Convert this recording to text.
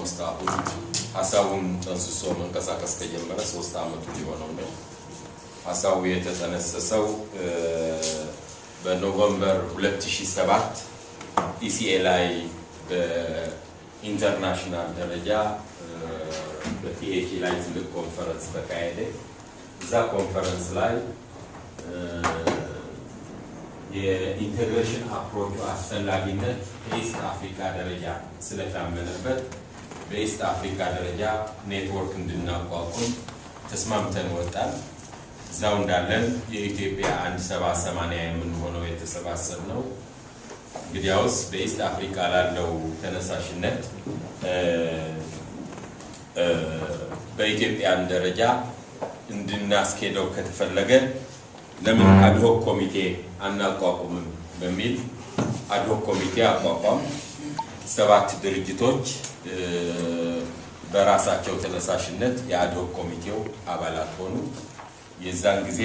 ኦልሞስት አሁን ሐሳቡን ተንስሶ መንቀሳቀስ ከጀመረ 3 ዓመት ሊሆነው ነው። ሐሳቡ የተጠነሰሰው በኖቬምበር 2007 ኢሲኤ ላይ በኢንተርናሽናል ደረጃ በቲኤቲ ላይ ትልቅ ኮንፈረንስ ተካሄደ። እዛ ኮንፈረንስ ላይ የኢንተግሬሽን አፕሮቹ አስፈላጊነት በኢስት አፍሪካ ደረጃ ስለታመነበት በኢስት አፍሪካ ደረጃ ኔትወርክ እንድናቋቁም ተስማምተን ወጣን። እዛው እንዳለን የኢትዮጵያ 1780 የምንሆነው የተሰባሰብነው እንግዲያውስ በኢስት አፍሪካ ላለው ተነሳሽነት በኢትዮጵያን ደረጃ እንድናስኬደው ከተፈለገ ለምን አድሆክ ኮሚቴ አናቋቁምም በሚል አድሆክ ኮሚቴ አቋቋም። 7 ድርጅቶች በራሳቸው ተነሳሽነት የአድሆክ ኮሚቴው አባላት ሆኑ። የዛን ጊዜ